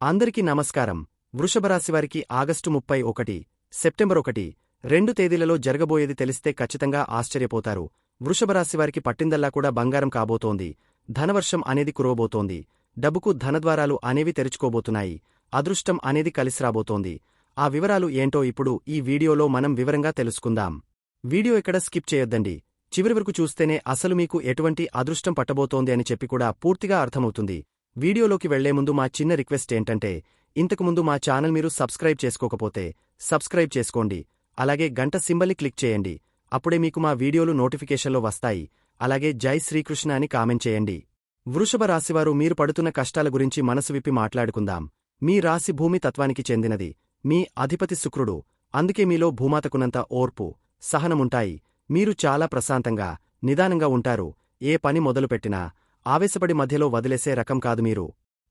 అందరికీ నమస్కారం. వృషభరాశివారికి August 31, September 1, 2 తేదీలలో జరగబోయేది తెలిస్తే ఖచ్చితంగా ఆశ్చర్యపోతారు. వృషభరాశివారికి పట్టిందల్లా కూడా బంగారం కాబోతోంది. ధనవర్షం అనేది కురవబోతోంది. డబ్బుకు ధనద్వారాలు అనేవి తెరుచుకోబోతున్నాయి. అదృష్టం అనేది కలిసిరాబోతోంది. ఆ వివరాలు ఏంటో ఇప్పుడు ఈ వీడియోలో మనం వివరంగా తెలుసుకుందాం. వీడియో ఎక్కడ స్కిప్ చేయొద్దండి. చివరి వరకు చూస్తేనే అసలు మీకు ఎటువంటి అదృష్టం పట్టబోతోంది అని చెప్పి కూడా పూర్తిగా అర్థమవుతుంది. వీడియోలోకి వెళ్లే ముందు మా చిన్న రిక్వెస్ట్ ఏంటంటే, ఇంతకుముందు మా ఛానల్ మీరు సబ్స్క్రైబ్ చేసుకోకపోతే సబ్స్క్రైబ్ చేసుకోండి. అలాగే గంట సింబల్ని క్లిక్ చేయండి. అప్పుడే మీకు మా వీడియోలు నోటిఫికేషన్లో వస్తాయి. అలాగే జై శ్రీకృష్ణ అని కామెంట్ చేయండి. వృషభ రాశివారు మీరు పడుతున్న కష్టాల గురించి మనసు విప్పి మాట్లాడుకుందాం. మీ రాశి భూమి తత్వానికి చెందినది. మీ అధిపతి శుక్రుడు. అందుకే మీలో భూమాతకున్నంత ఓర్పు, సహనముంటాయి. మీరు చాలా ప్రశాంతంగా, నిదానంగా ఉంటారు. ఏ పని మొదలుపెట్టినా ఆవేశపడి మధ్యలో వదిలేసే రకం కాదు మీరు.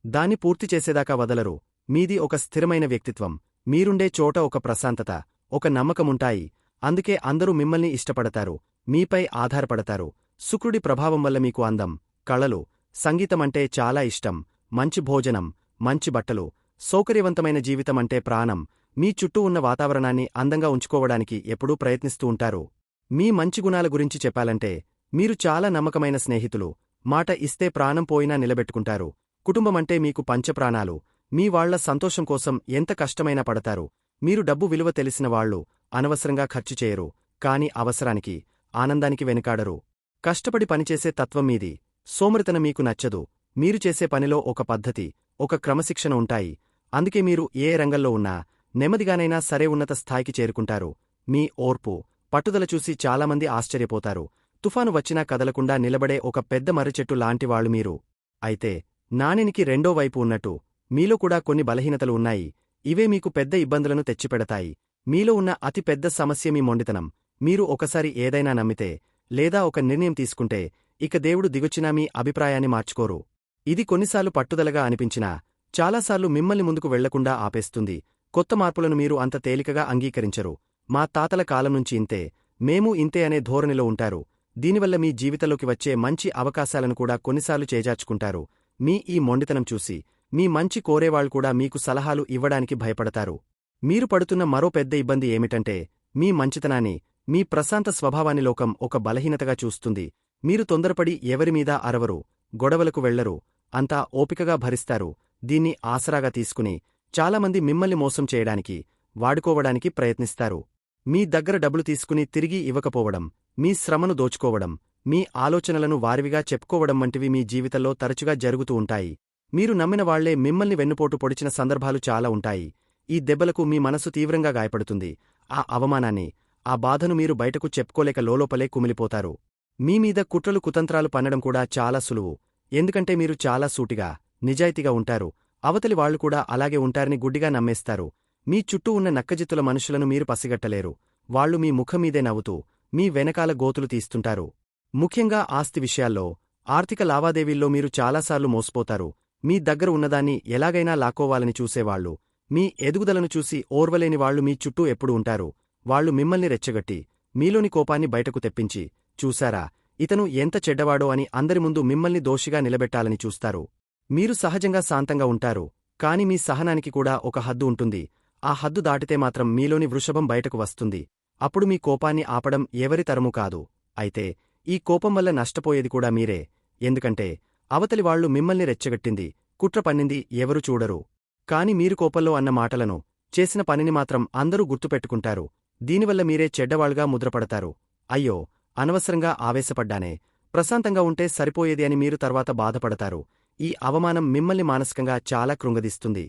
దాన్ని పూర్తి చేసేదాకా వదలరు. మీది ఒక స్థిరమైన వ్యక్తిత్వం. మీరుండే చోట ఒక ప్రశాంతత, ఒక నమ్మకముంటాయి. అందుకే అందరూ మిమ్మల్ని ఇష్టపడతారు, మీపై ఆధారపడతారు. శుక్రుడి ప్రభావం వల్ల మీకు అందం, కళలు, సంగీతమంటే చాలా ఇష్టం. మంచి భోజనం, మంచి బట్టలు, సౌకర్యవంతమైన జీవితమంటే ప్రాణం. మీ చుట్టూ ఉన్న వాతావరణాన్ని అందంగా ఉంచుకోవడానికి ఎప్పుడూ ప్రయత్నిస్తూ ఉంటారు. మీ మంచి గుణాల గురించి చెప్పాలంటే, మీరు చాలా నమ్మకమైన స్నేహితులు. మాట ఇస్తే ప్రాణం పోయినా నిలబెట్టుకుంటారు. కుటుంబమంటే మీకు పంచప్రాణాలు. మీ వాళ్ల సంతోషం కోసం ఎంత కష్టమైనా పడతారు. మీరు డబ్బు విలువ తెలిసిన వాళ్లు. అనవసరంగా ఖర్చు చేయరు. కాని అవసరానికి, ఆనందానికి వెనుకాడరు. కష్టపడి పనిచేసే తత్వం మీది. సోమరితనం మీకు నచ్చదు. మీరు చేసే పనిలో ఒక పద్ధతి, ఒక క్రమశిక్షణ ఉంటాయి. అందుకే మీరు ఏ రంగంలో ఉన్నా నెమ్మదిగానైనా సరే ఉన్నత స్థాయికి చేరుకుంటారు. మీ ఓర్పు, పట్టుదల చూసి చాలామంది ఆశ్చర్యపోతారు. తుఫాను వచ్చినా కదలకుండా నిలబడే ఒక పెద్ద మర్రిచెట్టు లాంటివాళ్లు మీరు. అయితే నాణెనికి రెండో వైపు ఉన్నట్టు మీలో కూడా కొన్ని బలహీనతలు ఉన్నాయి. ఇవే మీకు పెద్ద ఇబ్బందులను తెచ్చిపెడతాయి. మీలో ఉన్న అతి పెద్ద సమస్య మీ మొండితనం. మీరు ఒకసారి ఏదైనా నమ్మితే, లేదా ఒక నిర్ణయం తీసుకుంటే, ఇక దేవుడు దిగొచ్చినా మీ అభిప్రాయాన్ని మార్చుకోరు. ఇది కొన్నిసార్లు పట్టుదలగా అనిపించినా, చాలాసార్లు మిమ్మల్ని ముందుకు వెళ్లకుండా ఆపేస్తుంది. కొత్త మార్పులను మీరు అంత తేలికగా అంగీకరించరు. మా తాతల కాలం నుంచి ఇంతే, మేము ఇంతే అనే ధోరణిలో ఉంటారు. దీనివల్ల మీ జీవితంలోకి వచ్చే మంచి అవకాశాలను కూడా కొన్నిసార్లు చేజార్చుకుంటారు. మీ ఈ మొండితనం చూసి, మీ మంచి కోరేవాళ్లు కూడా మీకు సలహాలు ఇవ్వడానికి భయపడతారు. మీరు పడుతున్న మరో పెద్ద ఇబ్బంది ఏమిటంటే, మీ మంచితనాన్ని, మీ ప్రశాంత స్వభావాన్ని లోకం ఒక బలహీనతగా చూస్తుంది. మీరు తొందరపడి ఎవరిమీదా అరవరు, గొడవలకు వెళ్లరు, అంతా ఓపికగా భరిస్తారు. దీన్ని ఆసరాగా తీసుకుని చాలామంది మిమ్మల్ని మోసం చేయడానికి, వాడుకోవడానికి ప్రయత్నిస్తారు. మీ దగ్గర డబ్బులు తీసుకుని తిరిగి ఇవ్వకపోవడం, మీ శ్రమను దోచుకోవడం, మీ ఆలోచనలను వారివిగా చెప్పుకోవడం వంటివి మీ జీవితంలో తరచుగా జరుగుతూ ఉంటాయి. మీరు నమ్మిన వాళ్లే మిమ్మల్ని వెన్నుపోటు పొడిచిన సందర్భాలు చాలా ఉంటాయి. ఈ దెబ్బలకు మీ మనసు తీవ్రంగా గాయపడుతుంది. ఆ అవమానాన్ని, ఆ బాధను మీరు బయటకు చెప్పుకోలేక లోలోపలే కుమిలిపోతారు. మీమీద కుట్రలు కుతంత్రాలు పన్నడం కూడా చాలా సులువు. ఎందుకంటే మీరు చాలా సూటిగా, నిజాయితీగా ఉంటారు. అవతలి వాళ్లు కూడా అలాగే ఉంటారని గుడ్డిగా నమ్మేస్తారు. మీ చుట్టూ ఉన్న నక్కజిత్తుల మనుషులను మీరు పసిగట్టలేరు. వాళ్లు మీ ముఖమీదే నవ్వుతూ, మీ వెనకాల గోతులు తీస్తుంటారు. ముఖ్యంగా ఆస్తి విషయాల్లో, ఆర్థిక లావాదేవీల్లో మీరు చాలాసార్లు మోసపోతారు. మీ దగ్గర ఉన్నదాన్ని ఎలాగైనా లాక్కోవాలని చూసేవాళ్లు, మీ ఎదుగుదలను చూసి ఓర్వలేని వాళ్లు మీ చుట్టూ ఎప్పుడు ఉంటారు. వాళ్లు మిమ్మల్ని రెచ్చగట్టి, మీలోని కోపాన్ని బయటకు తెప్పించి, చూశారా, ఇతను ఎంత చెడ్డవాడో అని అందరి ముందు మిమ్మల్ని దోషిగా నిలబెట్టాలని చూస్తారు. మీరు సహజంగా శాంతంగా ఉంటారు. కాని మీ సహనానికి కూడా ఒక హద్దు ఉంటుంది. ఆ హద్దు దాటితే మాత్రం మీలోని వృషభం బయటకు వస్తుంది. అప్పుడు మీ కోపాన్ని ఆపడం ఎవరి తరమూ కాదు. అయితే ఈ కోపం వల్ల నష్టపోయేది కూడా మీరే. ఎందుకంటే అవతలివాళ్లు మిమ్మల్ని రెచ్చగట్టింది, కుట్ర పన్నింది ఎవరు చూడరు. కాని మీరు కోపంలో అన్న మాటలను, చేసిన పనిని మాత్రం అందరూ గుర్తుపెట్టుకుంటారు. దీనివల్ల మీరే చెడ్డవాళ్లుగా ముద్రపడతారు. అయ్యో, అనవసరంగా ఆవేశపడ్డానే, ప్రశాంతంగా ఉంటే సరిపోయేది అని మీరు తర్వాత బాధపడతారు. ఈ అవమానం మిమ్మల్ని మానసికంగా చాలా కృంగదీస్తుంది.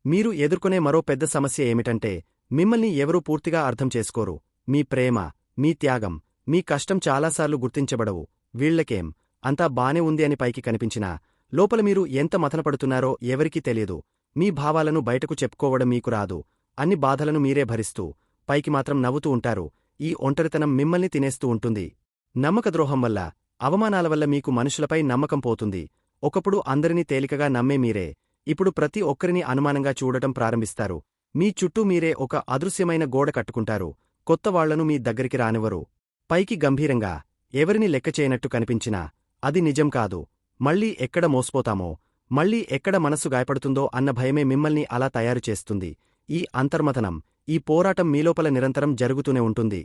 మీరు ఎదుర్కొనే మరో పెద్ద సమస్య ఏమిటంటే, మిమ్మల్ని ఎవరూ పూర్తిగా అర్థం చేసుకోరు. మీ ప్రేమ, మీ త్యాగం, మీ కష్టం చాలాసార్లు గుర్తించబడవు. వీళ్లకేం, అంతా బానే ఉంది అని పైకి కనిపించినా, లోపల మీరు ఎంత మథనపడుతున్నారో ఎవరికీ తెలియదు. మీ భావాలను బయటకు చెప్పుకోవడం మీకు రాదు. అన్ని బాధలను మీరే భరిస్తూ, పైకి మాత్రం నవ్వుతూ ఉంటారు. ఈ ఒంటరితనం మిమ్మల్ని తినేస్తూ ఉంటుంది. నమ్మకద్రోహం వల్ల, అవమానాల వల్ల మీకు మనుషులపై నమ్మకం పోతుంది. ఒకప్పుడు అందరినీ తేలికగా నమ్మే మీరే, ఇప్పుడు ప్రతి ఒక్కరిని అనుమానంగా చూడటం ప్రారంభిస్తారు. మీ చుట్టూ మీరే ఒక అదృశ్యమైన గోడ కట్టుకుంటారు. కొత్త వాళ్లను మీ దగ్గరికి రానివ్వరు. పైకి గంభీరంగా, ఎవరిని లెక్కచేయనట్టు కనిపించినా, అది నిజం కాదు. మళ్లీ ఎక్కడ మోసపోతామో, మళ్ళీ ఎక్కడ మనసు గాయపడుతుందో అన్న భయమే మిమ్మల్ని అలా తయారు చేస్తుంది. ఈ అంతర్మథనం, ఈ పోరాటం మీలోపల నిరంతరం జరుగుతూనే ఉంటుంది.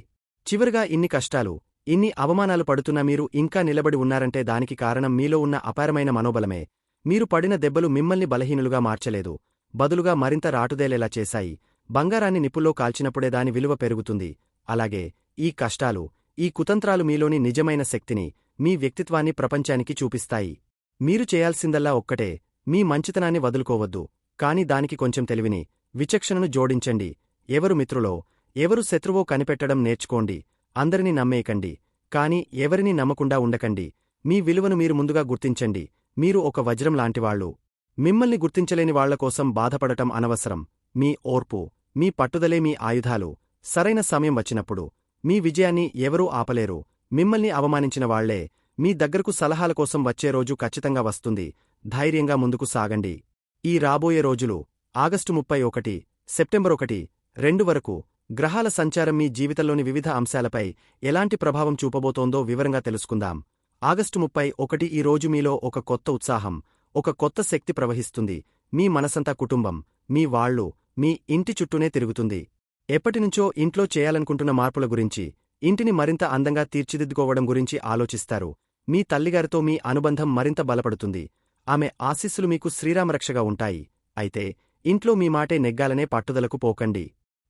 చివరిగా ఇన్ని కష్టాలు, ఇన్ని అవమానాలు పడుతున్నా మీరు ఇంకా నిలబడి ఉన్నారంటే దానికి కారణం మీలో ఉన్న అపారమైన మనోబలమే. మీరు పడిన దెబ్బలు మిమ్మల్ని బలహీనులుగా మార్చలేదు, బదులుగా మరింత రాటుదేలేలా చేశాయి. బంగారాన్ని నిప్పుల్లో కాల్చినప్పుడే దాని విలువ పెరుగుతుంది. అలాగే ఈ కష్టాలు, ఈ కుతంత్రాలు మీలోని నిజమైన శక్తిని, మీ వ్యక్తిత్వాన్ని ప్రపంచానికి చూపిస్తాయి. మీరు చేయాల్సిందల్లా ఒక్కటే, మీ మంచితనాన్ని వదులుకోవద్దు, కాని దానికి కొంచెం తెలివిని, విచక్షణను జోడించండి. ఎవరు మిత్రులో, ఎవరు శత్రువో కనిపెట్టడం నేర్చుకోండి. అందరినీ నమ్మేయకండి, కాని ఎవరినీ నమ్మకుండా ఉండకండి. మీ విలువను మీరు ముందుగా గుర్తించండి. మీరు ఒక వజ్రం లాంటివాళ్లు. మిమ్మల్ని గుర్తించలేని వాళ్లకోసం బాధపడటం అనవసరం. మీ ఓర్పు, మీ పట్టుదలే మీ ఆయుధాలు. సరైన సమయం వచ్చినప్పుడు మీ విజయాన్ని ఎవరూ ఆపలేరు. మిమ్మల్ని అవమానించిన వాళ్లే మీ దగ్గరకు సలహాల కోసం వచ్చే రోజు ఖచ్చితంగా వస్తుంది. ధైర్యంగా ముందుకు సాగండి. ఈ రాబోయే రోజులు ఆగస్టు 31, సెప్టెంబర్ 1, 2 వరకు గ్రహాల సంచారం మీ జీవితంలోని వివిధ అంశాలపై ఎలాంటి ప్రభావం చూపబోతోందో వివరంగా తెలుసుకుందాం. ఆగస్టు 31 ఈ రోజు మీలో ఒక కొత్త ఉత్సాహం, ఒక కొత్త శక్తి ప్రవహిస్తుంది. మీ మనసంతా కుటుంబం, మీ వాళ్లు, మీ ఇంటి చుట్టూనే తిరుగుతుంది. ఎప్పటినుంచో ఇంట్లో చేయాలనుకుంటున్న మార్పుల గురించి, ఇంటిని మరింత అందంగా తీర్చిదిద్దుకోవడం గురించి ఆలోచిస్తారు. మీ తల్లిగారితో మీ అనుబంధం మరింత బలపడుతుంది. ఆమె ఆశీస్సులు మీకు శ్రీరామరక్షగా ఉంటాయి. అయితే ఇంట్లో మీ మాటే నెగ్గాలనే పట్టుదలకు పోకండి.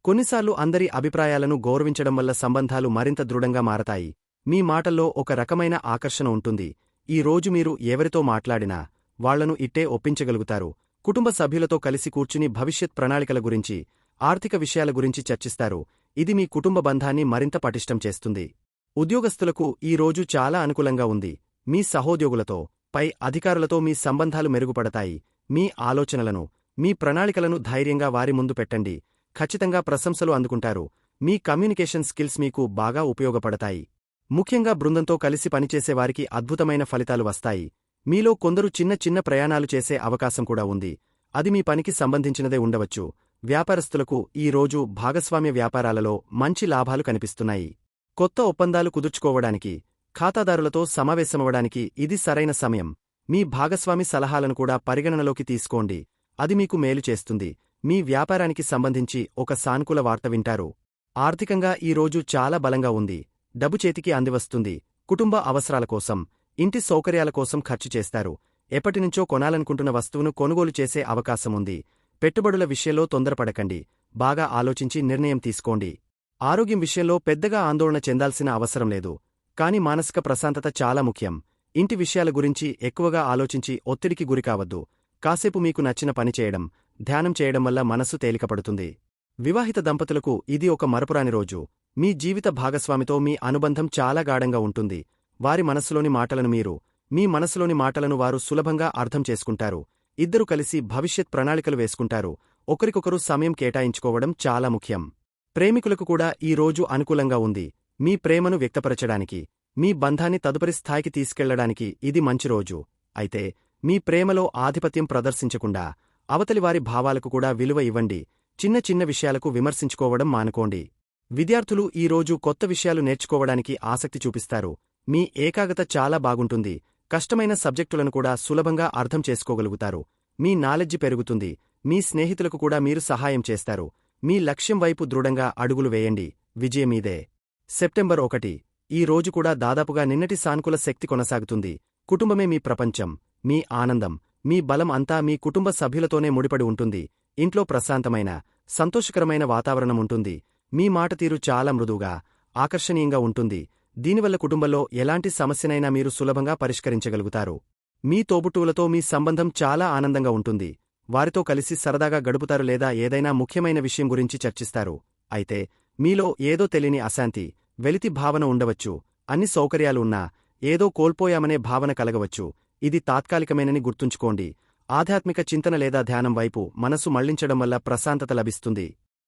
కొన్నిసార్లు అందరి అభిప్రాయాలను గౌరవించడం వల్ల సంబంధాలు మరింత దృఢంగా మారతాయి. మీ మాటల్లో ఒక రకమైన ఆకర్షణ ఉంటుంది. ఈ రోజు మీరు ఎవరితో మాట్లాడినా వాళ్లను ఇట్టే ఒప్పించగలుగుతారు. కుటుంబ సభ్యులతో కలిసి కూర్చుని భవిష్యత్ ప్రణాళికల గురించి, ఆర్థిక విషయాల గురించి చర్చిస్తారు. ఇది మీ కుటుంబ బంధాన్ని మరింత పటిష్టం చేస్తుంది. ఉద్యోగస్తులకు ఈ రోజు చాలా అనుకూలంగా ఉంది. మీ సహోద్యోగులతో, పై అధికారులతో మీ సంబంధాలు మెరుగుపడతాయి. మీ ఆలోచనలను, మీ ప్రణాళికలను ధైర్యంగా వారి ముందు పెట్టండి. ఖచ్చితంగా ప్రశంసలు అందుకుంటారు. మీ కమ్యూనికేషన్ స్కిల్స్ మీకు బాగా ఉపయోగపడతాయి. ముఖ్యంగా బృందంతో కలిసి పనిచేసేవారికి అద్భుతమైన ఫలితాలు వస్తాయి. మీలో కొందరు చిన్న చిన్న ప్రయాణాలు చేసే అవకాశం కూడా ఉంది. అది మీ పనికి సంబంధించినదే ఉండవచ్చు. వ్యాపారస్తులకు ఈ రోజు భాగస్వామ్య వ్యాపారాలలో మంచి లాభాలు కనిపిస్తున్నాయి. కొత్త ఒప్పందాలు కుదుర్చుకోవడానికి, ఖాతాదారులతో సమావేశమవడానికి ఇది సరైన సమయం. మీ భాగస్వామి సలహాలను కూడా పరిగణనలోకి తీసుకోండి. అది మీకు మేలు చేస్తుంది. మీ వ్యాపారానికి సంబంధించి ఒక సానుకూల వార్త వింటారు. ఆర్థికంగా ఈ రోజు చాలా బలంగా ఉంది. డబ్బు చేతికి అందివస్తుంది. కుటుంబ అవసరాల కోసం, ఇంటి సౌకర్యాల కోసం ఖర్చు చేస్తారు. ఎప్పటినుంచో కొనాలనుకుంటున్న వస్తువును కొనుగోలు చేసే అవకాశముంది. పెట్టుబడుల విషయంలో తొందరపడకండి. బాగా ఆలోచించి నిర్ణయం తీసుకోండి. ఆరోగ్యం విషయంలో పెద్దగా ఆందోళన చెందాల్సిన అవసరం లేదు. కాని మానసిక ప్రశాంతత చాలా ముఖ్యం. ఇంటి విషయాల గురించి ఎక్కువగా ఆలోచించి ఒత్తిడికి గురికావద్దు. కాసేపు మీకు నచ్చిన పని చేయడం, ధ్యానం చేయడం వల్ల మనస్సు తేలికపడుతుంది. వివాహిత దంపతులకు ఇది ఒక మరపురాని రోజు. మీ జీవిత భాగస్వామితో మీ అనుబంధం చాలా గాఢంగా ఉంటుంది. వారి మనస్సులోని మాటలను మీరు, మీ మనస్సులోని మాటలను వారు సులభంగా అర్థం చేసుకుంటారు. ఇద్దరు కలిసి భవిష్యత్ ప్రణాళికలు వేసుకుంటారు. ఒకరికొకరు సమయం కేటాయించుకోవడం చాలా ముఖ్యం. ప్రేమికులకు కూడా ఈ రోజు అనుకూలంగా ఉంది. మీ ప్రేమను వ్యక్తపరచడానికి, మీ బంధాన్ని తదుపరి స్థాయికి తీసుకెళ్లడానికి ఇది మంచి రోజు. అయితే మీ ప్రేమలో ఆధిపత్యం ప్రదర్శించకుండా అవతలివారి భావాలకు కూడా విలువ ఇవ్వండి. చిన్న చిన్న విషయాలకు విమర్శించుకోవడం మానుకోండి. విద్యార్థులు ఈ రోజు కొత్త విషయాలు నేర్చుకోవడానికి ఆసక్తి చూపిస్తారు. మీ ఏకాగ్రత చాలా బాగుంటుంది. కష్టమైన సబ్జెక్టులను కూడా సులభంగా అర్థం చేసుకోగలుగుతారు. మీ నాలెడ్జి పెరుగుతుంది. మీ స్నేహితులకు కూడా మీరు సహాయం చేస్తారు. మీ లక్ష్యం వైపు దృఢంగా అడుగులు వేయండి. విజయమీదే. సెప్టెంబర్ 1 ఈ రోజు కూడా దాదాపుగా నిన్నటి సానుకూల శక్తి కొనసాగుతుంది. కుటుంబమే మీ ప్రపంచం. మీ ఆనందం, మీ బలం అంతా మీ కుటుంబ సభ్యులతోనే ముడిపడి ఉంటుంది. ఇంట్లో ప్రశాంతమైన, సంతోషకరమైన వాతావరణముంటుంది. మీ మాటతీరు చాలా మృదువుగా, ఆకర్షణీయంగా ఉంటుంది. దీనివల్ల కుటుంబంలో ఎలాంటి సమస్యనైనా మీరు సులభంగా పరిష్కరించగలుగుతారు. మీ తోబుట్టువులతో మీ సంబంధం చాలా ఆనందంగా ఉంటుంది. వారితో కలిసి సరదాగా గడుపుతారు లేదా ఏదైనా ముఖ్యమైన విషయం గురించి చర్చిస్తారు. అయితే మీలో ఏదో తెలియని అశాంతి, వెలితి భావన ఉండవచ్చు. అన్ని సౌకర్యాలు ఉన్నా ఏదో కోల్పోయామనే భావన కలగవచ్చు. ఇది తాత్కాలికమేనని గుర్తుంచుకోండి. ఆధ్యాత్మిక చింతన లేదా ధ్యానం వైపు మనసు మళ్లించడం వల్ల ప్రశాంతత లభిస్తుంది.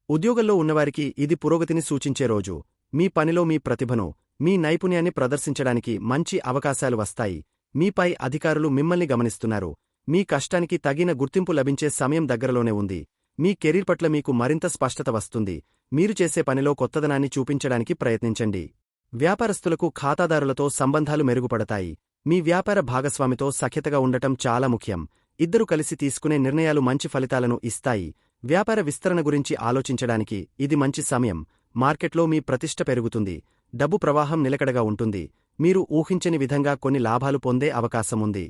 ఉద్యోగంలో ఉన్నవారికి ఇది పురోగతిని సూచించే రోజు. మీ పనిలో మీ ప్రతిభను, మీ నైపుణ్యాన్ని ప్రదర్శించడానికి మంచి అవకాశాలు వస్తాయి. మీపై అధికారులు మిమ్మల్ని గమనిస్తున్నారు. మీ కష్టానికి తగిన గుర్తింపు లభించే సమయం దగ్గరలోనే ఉంది. మీ కెరీర్ పట్ల మీకు మరింత స్పష్టత వస్తుంది. మీరు చేసే పనిలో కొత్తదనాన్ని చూపించడానికి ప్రయత్నించండి. వ్యాపారస్తులకు ఖాతాదారులతో సంబంధాలు మెరుగుపడతాయి. మీ వ్యాపార భాగస్వామితో సఖ్యతగా ఉండటం చాలా ముఖ్యం. ఇద్దరు కలిసి తీసుకునే నిర్ణయాలు మంచి ఫలితాలను ఇస్తాయి. వ్యాపార విస్తరణ గురించి ఆలోచించడానికి ఇది మంచి సమయం. మార్కెట్లో మీ ప్రతిష్ట పెరుగుతుంది. డబ్బు ప్రవాహం నిలకడగా ఉంటుంది. మీరు ఊహించని విధంగా కొన్ని లాభాలు పొందే అవకాశముంది.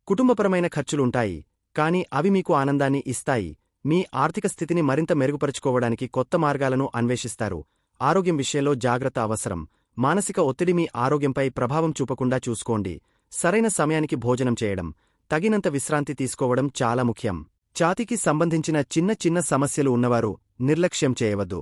కుటుంబపరమైన ఖర్చులుంటాయి, కానీ అవి మీకు ఆనందాన్ని ఇస్తాయి. మీ ఆర్థిక స్థితిని మరింత మెరుగుపరుచుకోవడానికి కొత్త మార్గాలను అన్వేషిస్తారు. ఆరోగ్యం విషయంలో జాగ్రత్త అవసరం. మానసిక ఒత్తిడి మీ ఆరోగ్యంపై ప్రభావం చూపకుండా చూసుకోండి. సరైన సమయానికి భోజనం చేయడం, తగినంత విశ్రాంతి తీసుకోవడం చాలా ముఖ్యం. ఛాతీకి సంబంధించిన చిన్న చిన్న సమస్యలు ఉన్నవారు నిర్లక్ష్యం చేయవద్దు.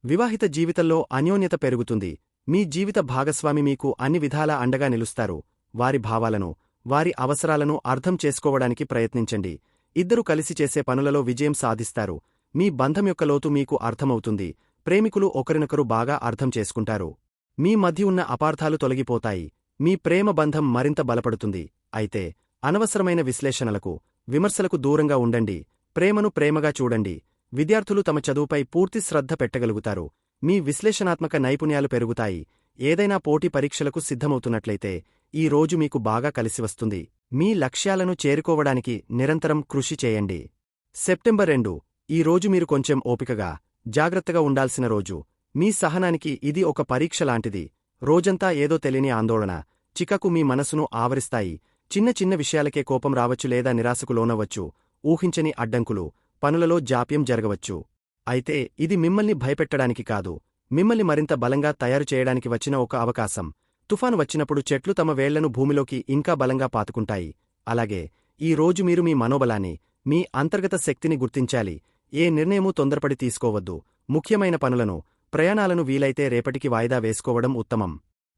వివాహిత జీవితంలో అన్యోన్యత పెరుగుతుంది. మీ జీవిత భాగస్వామి మీకు అన్ని విధాలా అండగా నిలుస్తారు. వారి భావాలను, వారి అవసరాలను అర్థం చేసుకోవడానికి ప్రయత్నించండి. ఇద్దరు కలిసి చేసే పనులలో విజయం సాధిస్తారు. మీ బంధం యొక్క లోతు మీకు అర్థమవుతుంది. ప్రేమికులు ఒకరినొకరు బాగా అర్థం చేసుకుంటారు. మీ మధ్య ఉన్న అపార్థాలు తొలగిపోతాయి. మీ ప్రేమ బంధం మరింత బలపడుతుంది. అయితే అనవసరమైన విశ్లేషణలకు, విమర్శలకు దూరంగా ఉండండి. ప్రేమను ప్రేమగా చూడండి. విద్యార్థులు తమ చదువుపై పూర్తి శ్రద్ధ పెట్టగలుగుతారు. మీ విశ్లేషణాత్మక నైపుణ్యాలు పెరుగుతాయి. ఏదైనా పోటీ పరీక్షలకు సిద్ధమవుతున్నట్లయితే ఈ రోజు మీకు బాగా కలిసివస్తుంది. మీ లక్ష్యాలను చేరుకోవడానికి నిరంతరం కృషి చేయండి. సెప్టెంబర్ 2 ఈ రోజు మీరు కొంచెం ఓపికగా, జాగ్రత్తగా ఉండాల్సిన రోజు. మీ సహనానికి ఇది ఒక పరీక్ష లాంటిది. రోజంతా ఏదో తెలియని ఆందోళన, చికాకు మీ మనసును ఆవరిస్తాయి. చిన్న చిన్న విషయాలకే కోపం రావచ్చు లేదా నిరాశకు లోనవచ్చు. ఊహించని అడ్డంకులు, పనులలో జాప్యం జరగవచ్చు. అయితే ఇది మిమ్మల్ని భయపెట్టడానికి కాదు, మిమ్మల్ని మరింత బలంగా తయారు చేయడానికి వచ్చిన ఒక అవకాశం. తుఫాను వచ్చినప్పుడు చెట్లు తమ వేళ్లను భూమిలోకి ఇంకా బలంగా పాతుకుంటాయి. అలాగే ఈ రోజు మీరు మీ మనోబలాన్ని, మీ అంతర్గత శక్తిని గుర్తించాలి. ఏ నిర్ణయమూ తొందరపడి తీసుకోవద్దు. ముఖ్యమైన పనులను, ప్రయాణాలను వీలైతే రేపటికి వాయిదా వేసుకోవడం ఉత్తమం.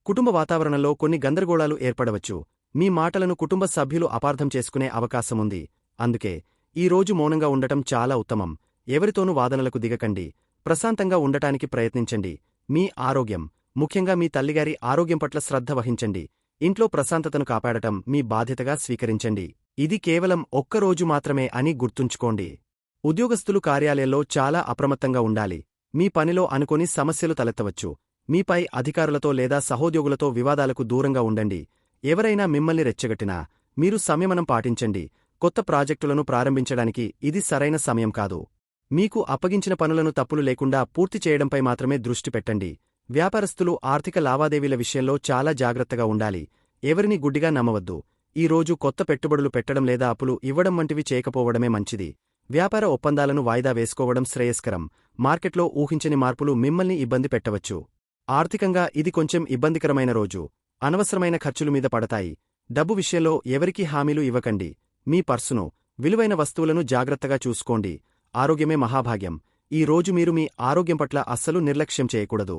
కుటుంబ వాతావరణంలో కొన్ని గందరగోళాలు ఏర్పడవచ్చు. మీ మాటలను కుటుంబ సభ్యులు అపార్థం చేసుకునే అవకాశముంది. అందుకే ఈ రోజు మౌనంగా ఉండటం చాలా ఉత్తమం. ఎవరితోనూ వాదనలకు దిగకండి. ప్రశాంతంగా ఉండటానికి ప్రయత్నించండి. మీ ఆరోగ్యం, ముఖ్యంగా మీ తల్లిగారి ఆరోగ్యం పట్ల శ్రద్ధ వహించండి. ఇంట్లో ప్రశాంతతను కాపాడటం మీ బాధ్యతగా స్వీకరించండి. ఇది కేవలం ఒక్కరోజు మాత్రమే అని గుర్తుంచుకోండి. ఉద్యోగస్తులు కార్యాలయంలో చాలా అప్రమత్తంగా ఉండాలి. మీ పనిలో అనుకోని సమస్యలు తలెత్తవచ్చు. మీపై అధికారులతో లేదా సహోద్యోగులతో వివాదాలకు దూరంగా ఉండండి. ఎవరైనా మిమ్మల్ని రెచ్చగొట్టినా మీరు సంయమనం పాటించండి. కొత్త ప్రాజెక్టులను ప్రారంభించడానికి ఇది సరైన సమయం కాదు. మీకు అప్పగించిన పనులను తప్పులు లేకుండా పూర్తి చేయడంపై మాత్రమే దృష్టి పెట్టండి. వ్యాపారస్తులు ఆర్థిక లావాదేవీల విషయంలో చాలా జాగ్రత్తగా ఉండాలి. ఎవరిని గుడ్డిగా నమ్మవద్దు. ఈ రోజు కొత్త పెట్టుబడులు పెట్టడం లేదా అప్పులు ఇవ్వడం వంటివి చేయకపోవడమే మంచిది. వ్యాపార ఒప్పందాలను వాయిదా వేసుకోవడం శ్రేయస్కరం. మార్కెట్లో ఊహించని మార్పులు మిమ్మల్ని ఇబ్బంది పెట్టవచ్చు. ఆర్థికంగా ఇది కొంచెం ఇబ్బందికరమైన రోజు. అనవసరమైన ఖర్చులు మీద పడతాయి. డబ్బు విషయంలో ఎవరికీ హామీలు ఇవ్వకండి. మీ పర్సును, విలువైన వస్తువులను జాగ్రత్తగా చూసుకోండి. ఆరోగ్యమే మహాభాగ్యం. ఈ రోజు మీరు మీ ఆరోగ్యం పట్ల అస్సలు నిర్లక్ష్యం చేయకూడదు.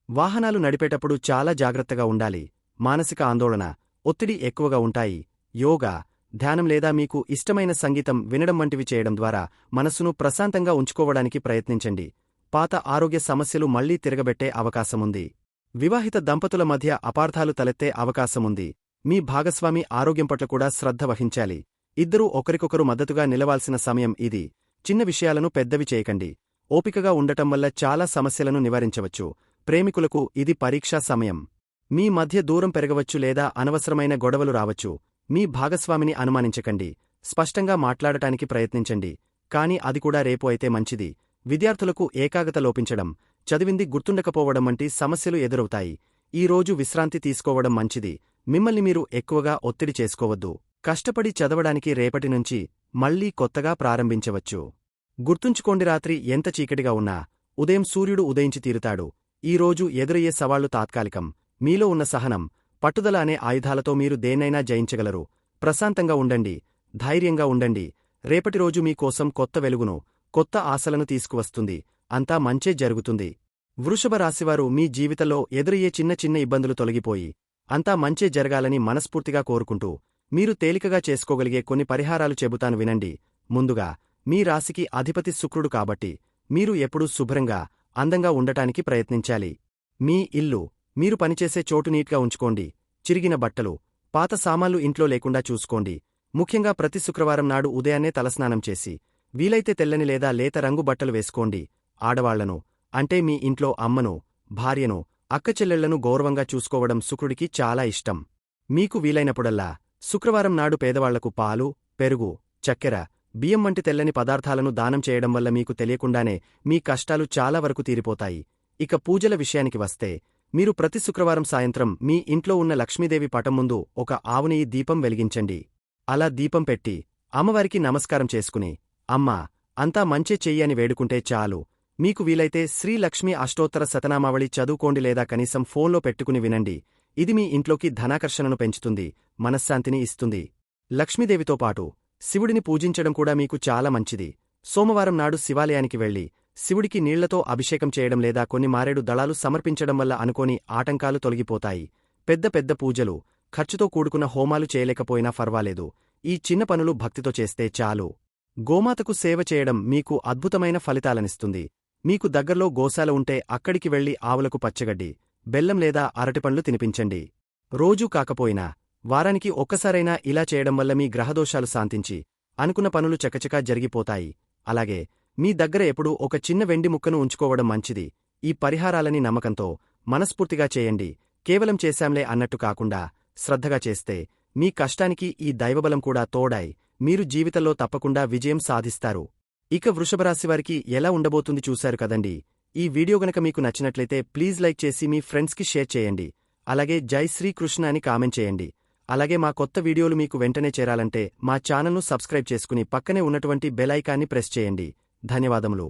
వాహనాలు నడిపేటప్పుడు చాలా జాగ్రత్తగా ఉండాలి. మానసిక ఆందోళన, ఒత్తిడి ఎక్కువగా ఉంటాయి. యోగా, ధ్యానం లేదా మీకు ఇష్టమైన సంగీతం వినడం వంటివి చేయడం ద్వారా మనస్సును ప్రశాంతంగా ఉంచుకోవడానికి ప్రయత్నించండి. పాత ఆరోగ్య సమస్యలు మళ్లీ తిరగబెట్టే అవకాశముంది. వివాహిత దంపతుల మధ్య అపార్థాలు తలెత్తే అవకాశముంది. మీ భాగస్వామి ఆరోగ్యం పట్ల కూడా శ్రద్ధ వహించాలి. ఇద్దరూ ఒకరికొకరు మద్దతుగా నిలవాల్సిన సమయం ఇది. చిన్న విషయాలను పెద్దవి చేయకండి. ఓపికగా ఉండటం వల్ల చాలా సమస్యలను నివారించవచ్చు. ప్రేమికులకు ఇది పరీక్షా సమయం. మీ మధ్య దూరం పెరగవచ్చు లేదా అనవసరమైన గొడవలు రావచ్చు. మీ భాగస్వామిని అనుమానించకండి. స్పష్టంగా మాట్లాడటానికి ప్రయత్నించండి. కానీ అది కూడా రేపు అయితే మంచిది. విద్యార్థులకు ఏకాగ్రత లోపించడం, చదివింది గుర్తుండకపోవడం వంటి సమస్యలు ఎదురవుతాయి. ఈ రోజు విశ్రాంతి తీసుకోవడం మంచిది. మిమ్మల్ని మీరు ఎక్కువగా ఒత్తిడి చేసుకోవద్దు. కష్టపడి చదవడానికి రేపటి నుంచి మళ్లీ కొత్తగా ప్రారంభించవచ్చు. గుర్తుంచుకోండి, రాత్రి ఎంత చీకటిగా ఉన్నా ఉదయం సూర్యుడు ఉదయించి తీరుతాడు. ఈ రోజు ఎదురయ్యే సవాళ్లు తాత్కాలికం. మీలో ఉన్న సహనం, పట్టుదల అనే ఆయుధాలతో మీరు దేన్నైనా జయించగలరు. ప్రశాంతంగా ఉండండి. ధైర్యంగా ఉండండి. రేపటి రోజు మీకోసం కొత్త వెలుగును, కొత్త ఆశలను తీసుకువస్తుంది. అంతా మంచే జరుగుతుంది. వృషభ రాశివారు మీ జీవితంలో ఎదురయ్యే చిన్న చిన్న ఇబ్బందులు తొలగిపోయి అంతా మంచే జరగాలని మనస్ఫూర్తిగా కోరుకుంటూ మీరు తేలికగా చేసుకోగలిగే కొన్ని పరిహారాలు చెబుతాను వినండి. ముందుగా, మీ రాశికి అధిపతి శుక్రుడు కాబట్టి మీరు ఎప్పుడూ శుభ్రంగా, అందంగా ఉండటానికి ప్రయత్నించాలి. మీ ఇల్లు, మీరు పనిచేసే చోటు నీట్గా ఉంచుకోండి. చిరిగిన బట్టలు, పాత సామాన్లు ఇంట్లో లేకుండా చూసుకోండి. ముఖ్యంగా ప్రతి శుక్రవారం నాడు ఉదయాన్నే తలస్నానం చేసి వీలైతే తెల్లని లేదా లేత రంగు బట్టలు వేసుకోండి. ఆడవాళ్లను, అంటే మీ ఇంట్లో అమ్మను, భార్యను, అక్కచెల్లెళ్లను గౌరవంగా చూసుకోవడం శుక్రుడికి చాలా ఇష్టం. మీకు వీలైనప్పుడల్లా శుక్రవారం నాడు పేదవాళ్లకు పాలు, పెరుగు, చక్కెర, బియ్యం వంటి తెల్లని పదార్థాలను దానం చేయడం వల్ల మీకు తెలియకుండానే మీ కష్టాలు చాలా వరకు తీరిపోతాయి. ఇక పూజల విషయానికి వస్తే, మీరు ప్రతి శుక్రవారం సాయంత్రం మీ ఇంట్లో ఉన్న లక్ష్మీదేవి పటం ముందు ఒక ఆవునేయి దీపం వెలిగించండి. అలా దీపం పెట్టి అమ్మవారికి నమస్కారం చేసుకుని, అమ్మా, అంతా మంచే చెయ్యి అని వేడుకుంటే చాలు. మీకు వీలైతే శ్రీ లక్ష్మీ అష్టోత్తర శతనామావళి చదువుకోండి లేదా కనీసం ఫోన్లో పెట్టుకుని వినండి. ఇది మీ ఇంట్లోకి ధనాకర్షణను పెంచుతుంది, మనశ్శాంతిని ఇస్తుంది. లక్ష్మీదేవితో పాటు శివుడిని పూజించడం కూడా మీకు చాలా మంచిది. సోమవారం నాడు శివాలయానికి వెళ్లి శివుడికి నీళ్లతో అభిషేకం చేయడం లేదా కొన్ని మారేడు దళాలు సమర్పించడం వల్ల అనుకోని ఆటంకాలు తొలగిపోతాయి. పెద్ద పెద్ద పూజలు, ఖర్చుతో కూడుకున్న హోమాలు చేయలేకపోయినా ఫర్వాలేదు. ఈ చిన్న పనులు భక్తితో చేస్తే చాలు. గోమాతకు సేవ చేయడం మీకు అద్భుతమైన ఫలితాలనిస్తుంది. మీకు దగ్గర్లో గోశాల ఉంటే అక్కడికి వెళ్లి ఆవులకు పచ్చగడ్డి, బెల్లం లేదా అరటిపండ్లు తినిపించండి. రోజూ కాకపోయినా వారానికి ఒక్కసారైనా ఇలా చేయడం వల్ల మీ గ్రహదోషాలు శాంతించి అనుకున్న పనులు చకచకా జరిగిపోతాయి. అలాగే మీ దగ్గర ఎప్పుడూ ఒక చిన్న వెండి ముక్కను ఉంచుకోవడం మంచిది. ఈ పరిహారాలని నమ్మకంతో మనస్ఫూర్తిగా చేయండి. కేవలం చేశాంలే అన్నట్టు కాకుండా శ్రద్ధగా చేస్తే మీ కష్టానికి ఈ దైవబలం కూడా తోడై మీరు జీవితంలో తప్పకుండా విజయం సాధిస్తారు. ఇక వృషభరాశివారికి ఎలా ఉండబోతుంది చూశారు కదండి. ఈ వీడియో గనక మీకు నచ్చినట్లయితే ప్లీజ్ లైక్ చేసి మీ ఫ్రెండ్స్కి షేర్ చేయండి. అలాగే జై శ్రీకృష్ణ అని కామెంట్ చేయండి. అలాగే మా కొత్త వీడియోలు మీకు వెంటనే చేరాలంటే మా ఛానల్ను సబ్స్క్రైబ్ చేసుకుని పక్కనే ఉన్నటువంటి బెల్ ఐకాన్ని ప్రెస్ చేయండి. ధన్యవాదములు.